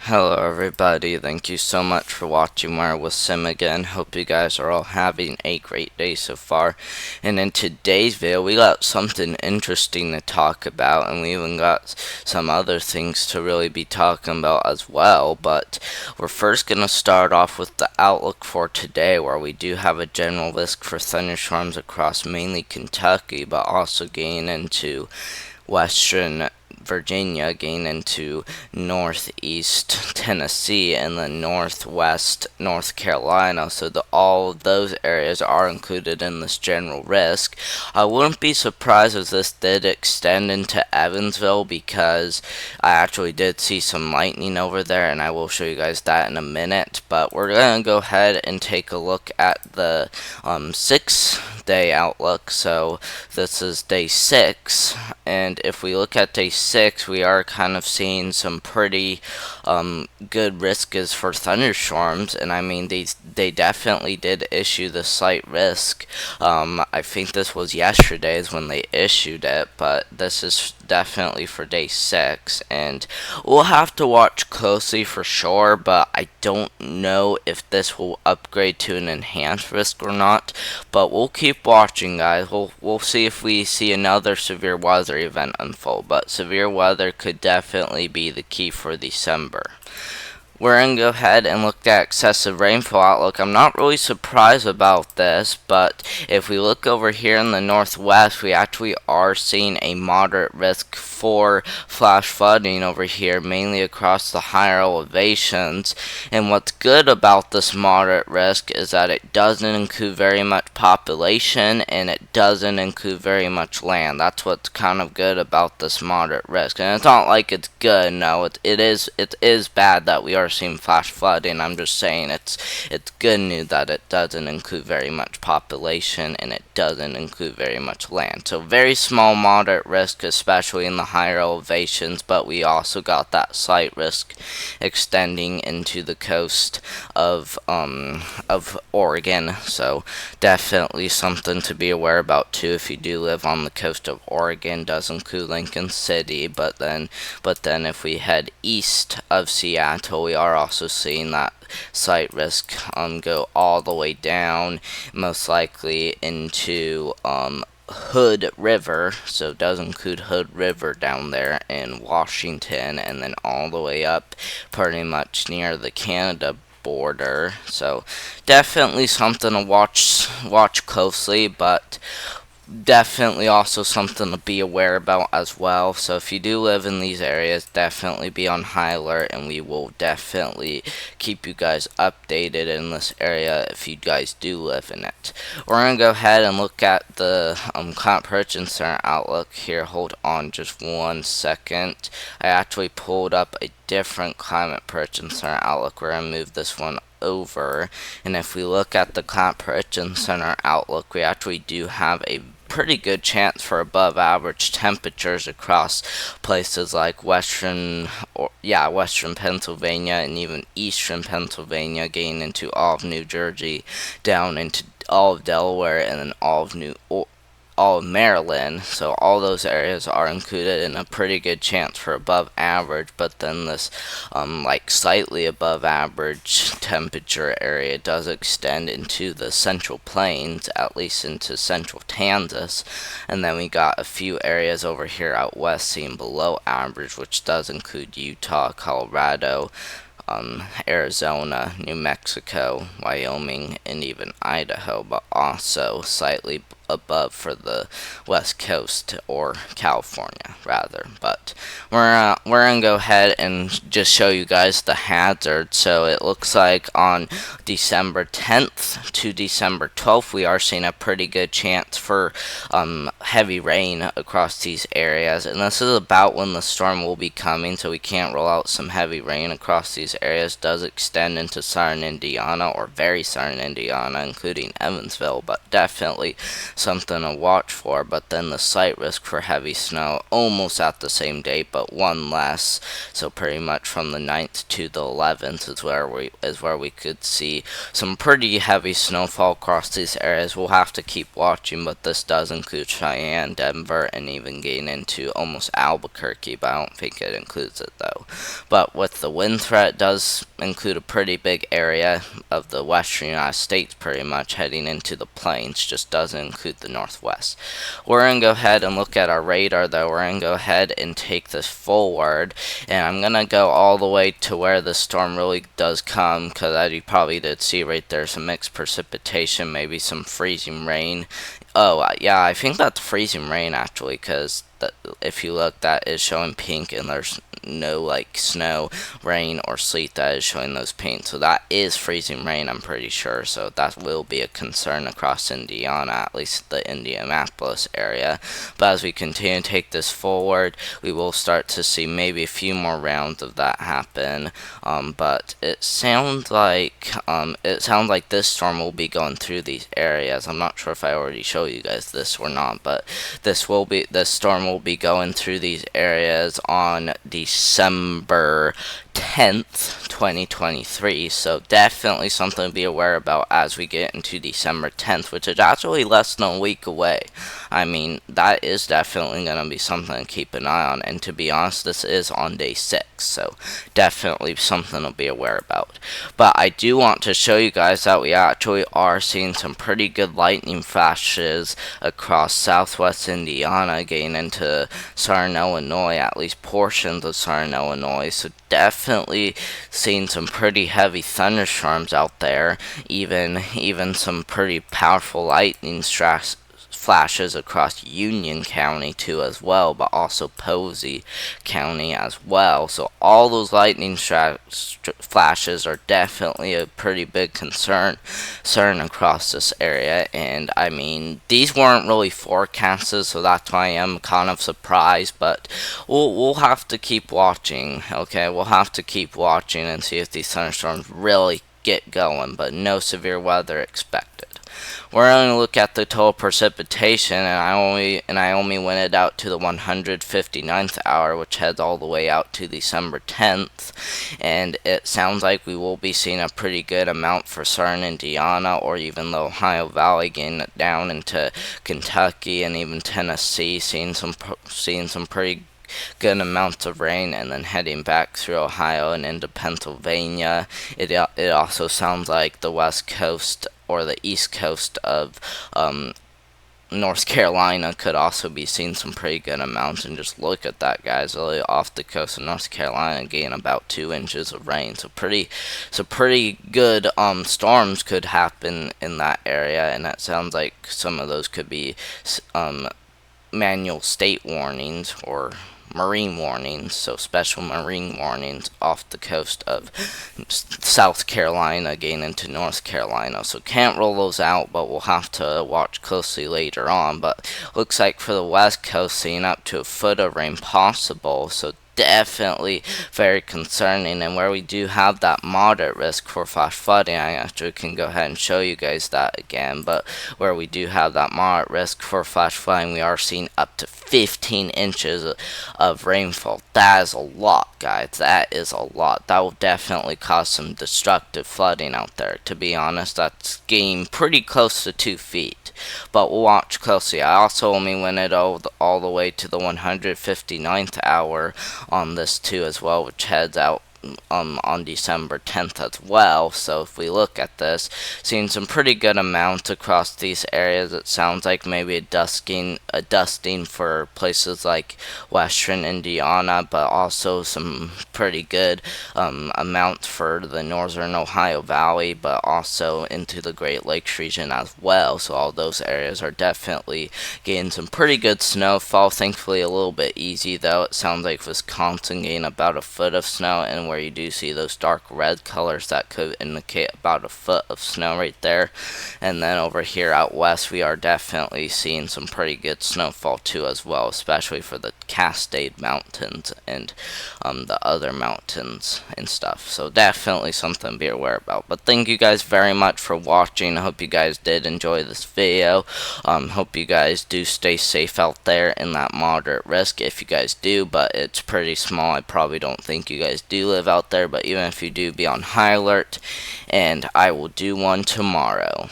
Hello everybody, thank you so much for watching Where with Sim again. Hope you guys are all having a great day so far. And in today's video we got something interesting to talk about, and we even got some other things to really be talking about as well. But we're first going to start off with the outlook for today, where we do have a general risk for thunderstorms across mainly Kentucky, but also getting into western Virginia, getting into northeast Tennessee, and then northwest North Carolina. So all of those areas are included in this general risk. I wouldn't be surprised if this did extend into Evansville, because I actually did see some lightning over there, and I will show you guys that in a minute. But we're going to go ahead and take a look at the 6-day outlook. So this is day 6, and if we look at day 6, we are kind of seeing some pretty good risks for thunderstorms. And I mean, they definitely did issue the slight risk. I think this was yesterday's when they issued it, but this is definitely for day 6, and we'll have to watch closely for sure. But I don't know if this will upgrade to an enhanced risk or not, but we'll keep watching, guys. We'll see if we see another severe weather event unfold, but severe weather could definitely be the key for December. We're going to go ahead and look at excessive rainfall outlook. I'm not really surprised about this, but if we look over here in the northwest, we actually are seeing a moderate risk for flash flooding over here, mainly across the higher elevations. And what's good about this moderate risk is that it doesn't include very much population, and it doesn't include very much land. That's what's kind of good about this moderate risk. And it's not like it's good, no, it is bad that we are seeing flash flooding. I'm just saying it's good news that it doesn't include very much population, and it doesn't include very much land. So very small moderate risk, especially in the higher elevations, but we also got that slight risk extending into the coast of Oregon. So definitely something to be aware about too if you do live on the coast of Oregon. Does include Lincoln City, but then if we head east of Seattle, we are also seeing that slight risk go all the way down, most likely into Hood River. So it does include Hood River down there in Washington, and then all the way up pretty much near the Canada border. So definitely something to watch closely, but definitely also something to be aware about as well. So if you do live in these areas, definitely be on high alert, and we will definitely keep you guys updated in this area if you guys do live in it. We're going to go ahead and look at the Climate Prediction Center outlook here. Hold on just 1 second. I actually pulled up a different Climate Prediction Center outlook. We're going to move this one over, and if we look at the Climate Prediction Center outlook, we actually do have a pretty good chance for above average temperatures across places like western Pennsylvania and even eastern Pennsylvania, getting into all of New Jersey, down into all of Delaware, and then all of Maryland. So all those areas are included in a pretty good chance for above average. But then this like slightly above average temperature area does extend into the central plains, at least into central Kansas. And then we got a few areas over here out west seeing below average, which does include Utah, Colorado, Arizona, New Mexico, Wyoming, and even Idaho, but also slightly above for the west coast, or California rather. But we're gonna go ahead and just show you guys the hazard. So it looks like on December 10th to December 12th, we are seeing a pretty good chance for heavy rain across these areas, and this is about when the storm will be coming, so we can't rule out some heavy rain across these areas. Does extend into southern Indiana, or very southern Indiana, including Evansville, but definitely something to watch for. But then the slight risk for heavy snow almost at the same date, but one less. So pretty much from the 9th to the 11th is where we could see some pretty heavy snowfall across these areas. We'll have to keep watching, but this does include Cheyenne, Denver, and even getting into almost Albuquerque, but I don't think it includes it though. But with the wind threat, it does include a pretty big area of the western United States pretty much heading into the plains, just doesn't include the northwest. We're going to go ahead and look at our radar though. We're going to go ahead and take this forward, and I'm going to go all the way to where the storm really does come, because as you probably did see right there, some mixed precipitation, maybe some freezing rain. Oh, yeah, I think that's freezing rain actually, because if you look, that is showing pink, and there's no like snow, rain, or sleet that is showing those paints. So that is freezing rain, I'm pretty sure. So that will be a concern across Indiana, at least the Indianapolis area. But as we continue to take this forward, we will start to see maybe a few more rounds of that happen. But it sounds like this storm will be going through these areas. I'm not sure if I already showed you guys this or not, but this storm will be going through these areas on December 10th, 2023. So definitely something to be aware about as we get into December 10th, which is actually less than a week away. I mean, that is definitely going to be something to keep an eye on. And to be honest, this is on day 6, so definitely something to be aware about. But I do want to show you guys that we actually are seeing some pretty good lightning flashes across southwest Indiana, getting into southern Illinois, at least portions of southern Illinois. So definitely seeing some pretty heavy thunderstorms out there, even some pretty powerful lightning flashes across Union County too as well, but also Posey County as well. So all those lightning flashes are definitely a pretty big concern across this area. And I mean, these weren't really forecasted, so that's why I am kind of surprised. But we'll have to keep watching. Okay, we'll have to keep watching and see if these thunderstorms really get going. But no severe weather expected. We're going to look at the total precipitation, and I only went it out to the 159th hour, which heads all the way out to December 10th, and it sounds like we will be seeing a pretty good amount for southern Indiana, or even the Ohio Valley, getting it down into Kentucky and even Tennessee, seeing some pretty good amounts of rain, and then heading back through Ohio and into Pennsylvania. It also sounds like the west coast or the east coast of North Carolina could also be seeing some pretty good amounts. And just look at that, guys, really off the coast of North Carolina getting about 2 inches of rain. So pretty good storms could happen in that area, and that sounds like some of those could be manual state warnings or marine warnings, so special marine warnings off the coast of South Carolina getting into North Carolina. So can't roll those out, but we'll have to watch closely later on. But looks like for the west coast, seeing up to a foot of rain possible, so definitely very concerning. And where we do have that moderate risk for flash flooding, I actually can go ahead and show you guys that again. But where we do have that moderate risk for flash flooding, we are seeing up to 15 inches of rainfall. That is a lot, guys. That is a lot. That will definitely cause some destructive flooding out there. To be honest, that's getting pretty close to 2 feet. But we'll watch closely. I also only went it all the way to the 159th hour on this too as well, which heads out on December 10th as well. So if we look at this, seeing some pretty good amounts across these areas. It sounds like maybe a dusting for places like western Indiana, but also some pretty good amounts for the northern Ohio Valley, but also into the Great Lakes region as well. So all those areas are definitely getting some pretty good snowfall. Thankfully a little bit easy though. It sounds like Wisconsin getting about a foot of snow, and where where you do see those dark red colors that could indicate about a foot of snow right there. And then over here out west, we are definitely seeing some pretty good snowfall too as well, especially for the Cascade Mountains and the other mountains and stuff. So definitely something to be aware about. But thank you guys very much for watching. I hope you guys did enjoy this video. Hope you guys do stay safe out there in that moderate risk if you guys do, but it's pretty small. I probably don't think you guys do live out there, but even if you do, be on high alert, and I will do one tomorrow.